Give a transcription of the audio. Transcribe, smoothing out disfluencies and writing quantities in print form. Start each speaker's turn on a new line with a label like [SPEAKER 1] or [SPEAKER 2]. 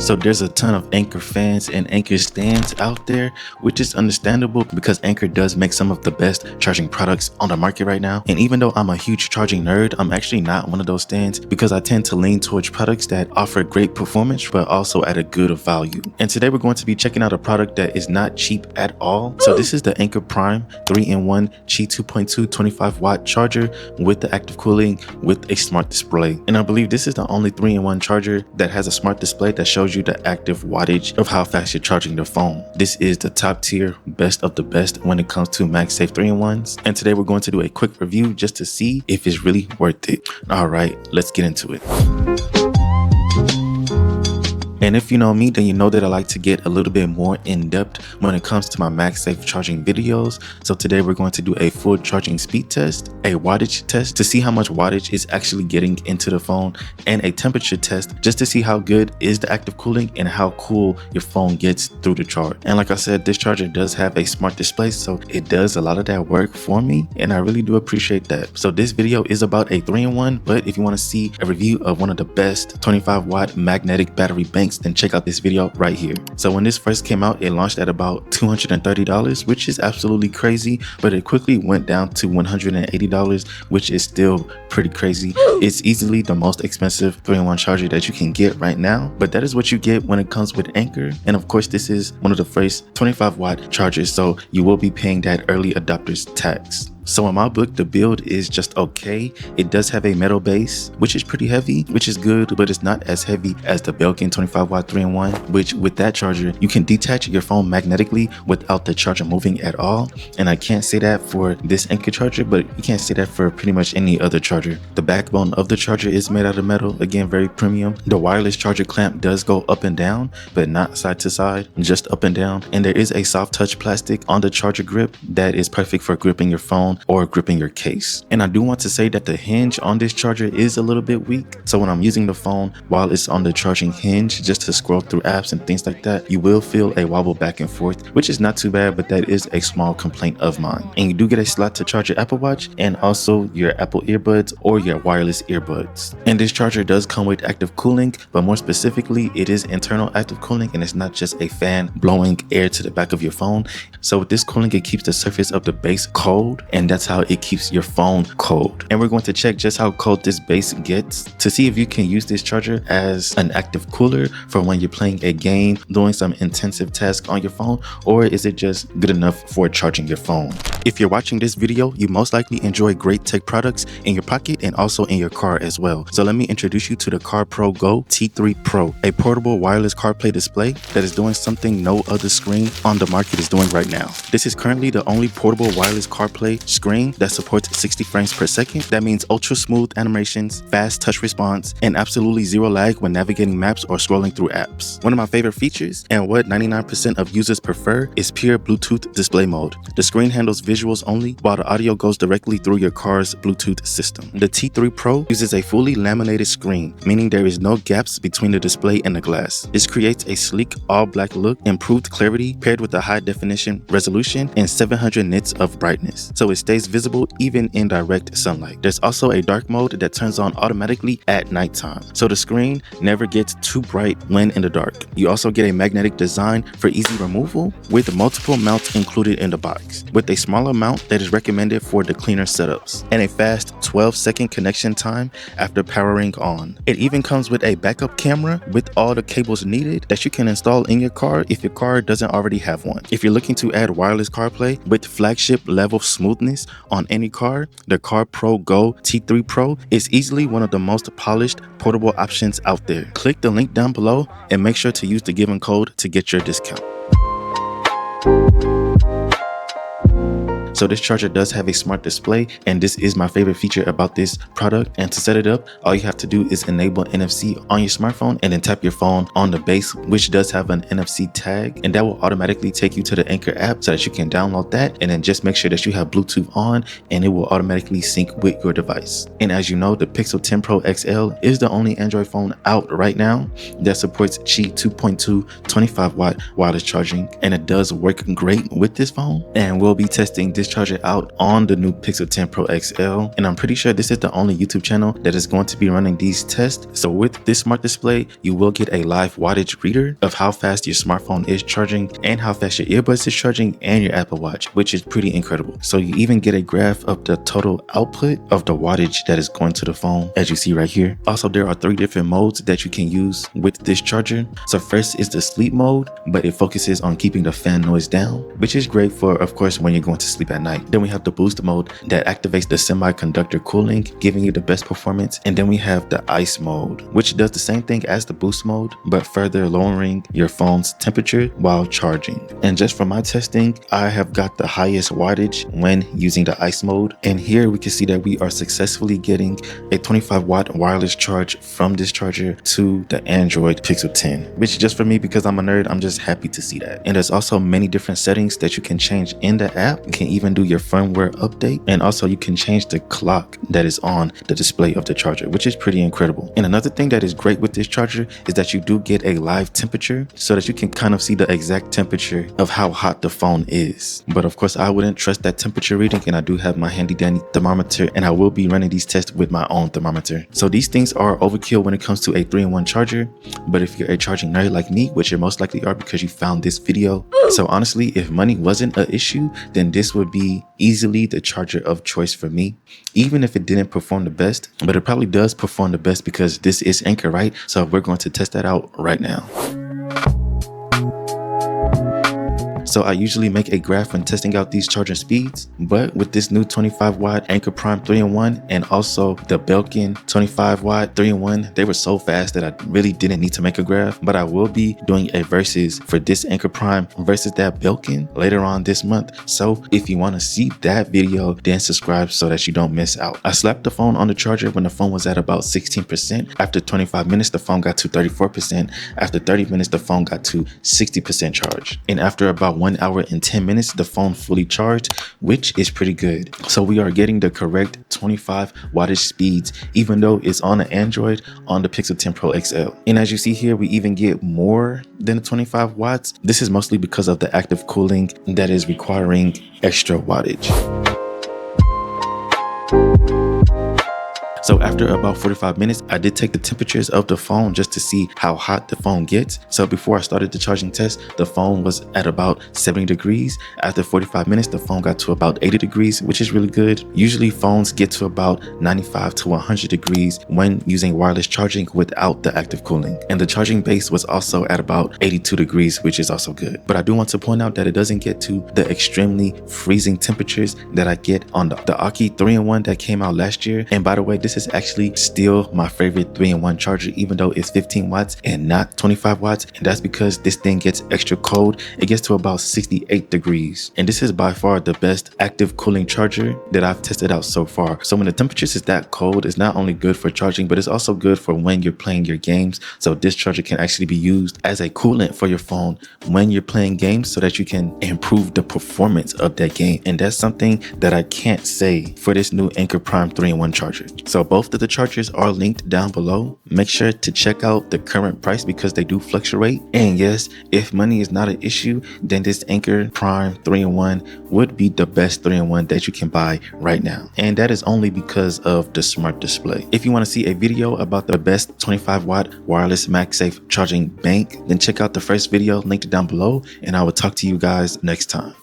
[SPEAKER 1] So there's a ton of Anker fans and Anker stands out there, which is understandable because Anker does make some of the best charging products on the market right now. And even though I'm a huge charging nerd, I'm actually not one of those stands because I tend to lean towards products that offer great performance but also at a good value. And today we're going to be checking out a product that is not cheap at all. So this is the Anker Prime 3-in-1 Qi2.2 25-watt charger with the active cooling with a smart display. And I believe this is the only 3-in-1 charger that has a smart display that shows you the active wattage of how fast you're charging your phone. This is the top tier, best of the best when it comes to MagSafe 3-in-1s. And today we're going to do a quick review just to see if it's really worth it. All right, let's get into it. And if you know me, then you know that I like to get a little bit more in depth when it comes to my MagSafe charging videos. So today we're going to do a full charging speed test, a wattage test to see how much wattage is actually getting into the phone, and a temperature test just to see how good is the active cooling and how cool your phone gets through the charge. And like I said, this charger does have a smart display, so it does a lot of that work for me, and I really do appreciate that. So this video is about a 3-in-1, but if you want to see a review of one of the best 25-watt magnetic battery banks, then check out this video right here. So when this first came out, it launched at about $230, which is absolutely crazy, but it quickly went down to $180, which is still pretty crazy. It's easily the most expensive 3-in-1 charger that you can get right now, but that is what you get when it comes with Anker. And of course, this is one of the first 25-watt chargers, so you will be paying that early adopters tax. So in my book, the build is just okay. It does have a metal base, which is pretty heavy, which is good, but it's not as heavy as the Belkin 25-watt 3-in-1, which with that charger, you can detach your phone magnetically without the charger moving at all. And I can't say that for this Anker charger, but you can't say that for pretty much any other charger. The backbone of the charger is made out of metal, again, very premium. The wireless charger clamp does go up and down, but not side to side, just up and down. And there is a soft touch plastic on the charger grip that is perfect for gripping your phone or gripping your case. And I do want to say that the hinge on this charger is a little bit weak. So when I'm using the phone while it's on the charging hinge just to scroll through apps and things like that, you will feel a wobble back and forth, which is not too bad, but that is a small complaint of mine. And you do get a slot to charge your Apple Watch and also your Apple earbuds or your wireless earbuds. And this charger does come with active cooling, but more specifically, it is internal active cooling and it's not just a fan blowing air to the back of your phone. So with this cooling, it keeps the surface of the base cold, and that's how it keeps your phone cold. And we're going to check just how cold this base gets to see if you can use this charger as an active cooler for when you're playing a game, doing some intensive task on your phone, or is it just good enough for charging your phone? If you're watching this video, you most likely enjoy great tech products in your pocket and also in your car as well. So let me introduce you to the CarpodGo T3 Pro, a portable wireless CarPlay display that is doing something no other screen on the market is doing right now. This is currently the only portable wireless CarPlay screen that supports 60 frames per second. That means ultra smooth animations, fast touch response, and absolutely zero lag when navigating maps or scrolling through apps. One of my favorite features, and what 99% of users prefer, is pure Bluetooth display mode. The screen handles visuals only, while the audio goes directly through your car's Bluetooth system. The T3 Pro uses a fully laminated screen, meaning there is no gaps between the display and the glass. This creates a sleek all-black look, improved clarity paired with a high-definition resolution and 700 nits of brightness, so it stays visible even in direct sunlight. There's also a dark mode that turns on automatically at nighttime, so the screen never gets too bright when in the dark. You also get a magnetic design for easy removal with multiple mounts included in the box, with a smaller mount that is recommended for the cleaner setups, and a fast 12-second connection time after powering on. It even comes with a backup camera with all the cables needed that you can install in your car if your car doesn't already have one. If you're looking to add wireless CarPlay with flagship level smoothness on any car, the CarpodGo T3 Pro is easily one of the most polished portable options out there. Click the link down below and make sure to use the given code to get your discount. So this charger does have a smart display, and this is my favorite feature about this product. And to set it up, all you have to do is enable NFC on your smartphone and then tap your phone on the base, which does have an NFC tag, and that will automatically take you to the Anker app so that you can download that, and then just make sure that you have Bluetooth on and it will automatically sync with your device. And as you know, the Pixel 10 Pro XL is the only Android phone out right now that supports Qi2.2 25-watt wireless charging, and it does work great with this phone. And we'll be testing this this charger out on the new Pixel 10 Pro XL, and I'm pretty sure this is the only YouTube channel that is going to be running these tests. So with this smart display, you will get a live wattage reader of how fast your smartphone is charging and how fast your earbuds is charging and your Apple Watch, which is pretty incredible. So you even get a graph of the total output of the wattage that is going to the phone, as you see right here. Also, there are 3 different modes that you can use with this charger. So first is the sleep mode, but it focuses on keeping the fan noise down, which is great for, of course, when you're going to sleep at night. Then we have the boost mode that activates the semiconductor cooling, giving you the best performance. And then we have the ice mode, which does the same thing as the boost mode, but further lowering your phone's temperature while charging. And just from my testing, I have got the highest wattage when using the ice mode. And here we can see that we are successfully getting a 25-watt wireless charge from this charger to the Android Pixel 10, which just for me, because I'm a nerd, I'm just happy to see that. And there's also many different settings that you can change in the app. You can even do your firmware update, and also you can change the clock that is on the display of the charger, which is pretty incredible. And another thing that is great with this charger is that you do get a live temperature so that you can kind of see the exact temperature of how hot the phone is. But of course, I wouldn't trust that temperature reading, and I do have my handy dandy thermometer, and I will be running these tests with my own thermometer. So these things are overkill when it comes to a 3-in-1 charger, but if you're a charging nerd like me, which you most likely are because you found this video, so honestly, if money wasn't an issue, then this would be easily the charger of choice for me, even if it didn't perform the best. But it probably does perform the best because this is Anker, right? So we're going to test that out right now. So I usually make a graph when testing out these charging speeds, but with this new 25-watt Anker Prime 3-in-1 and also the Belkin 25-watt 3-in-1, they were so fast that I really didn't need to make a graph. But I will be doing a versus for this Anker Prime versus that Belkin later on this month. So if you want to see that video, then subscribe so that you don't miss out. I slapped the phone on the charger when the phone was at about 16%. After 25 minutes, the phone got to 34%. After 30 minutes, the phone got to 60% charge. And after about 1 hour and 10 minutes, the phone fully charged, which is pretty good. So we are getting the correct 25 wattage speeds, even though it's on an Android on the Pixel 10 Pro XL. And as you see here, we even get more than the 25 watts. This is mostly because of the active cooling that is requiring extra wattage. So after about 45 minutes, I did take the temperatures of the phone just to see how hot the phone gets. So before I started the charging test, the phone was at about 70 degrees. After 45 minutes, the phone got to about 80 degrees, which is really good. Usually phones get to about 95 to 100 degrees when using wireless charging without the active cooling. And the charging base was also at about 82 degrees, which is also good. But I do want to point out that it doesn't get to the extremely freezing temperatures that I get on the Qi 3-in-1 that came out last year. And by the way, this is actually still my favorite 3-in-1 charger, even though it's 15 watts and not 25 watts. And that's because this thing gets extra cold. It gets to about 68 degrees. And this is by far the best active cooling charger that I've tested out so far. So when the temperatures is that cold, it's not only good for charging, but it's also good for when you're playing your games. So this charger can actually be used as a coolant for your phone when you're playing games so that you can improve the performance of that game. And that's something that I can't say for this new Anker Prime 3-in-1 charger. So both of the chargers are linked down below. Make sure to check out the current price because they do fluctuate. And yes, if money is not an issue, then this Anker Prime 3-in-1 would be the best 3-in-1 that you can buy right now. And that is only because of the smart display. If you want to see a video about the best 25-watt wireless MagSafe charging bank, then check out the first video linked down below, and I will talk to you guys next time.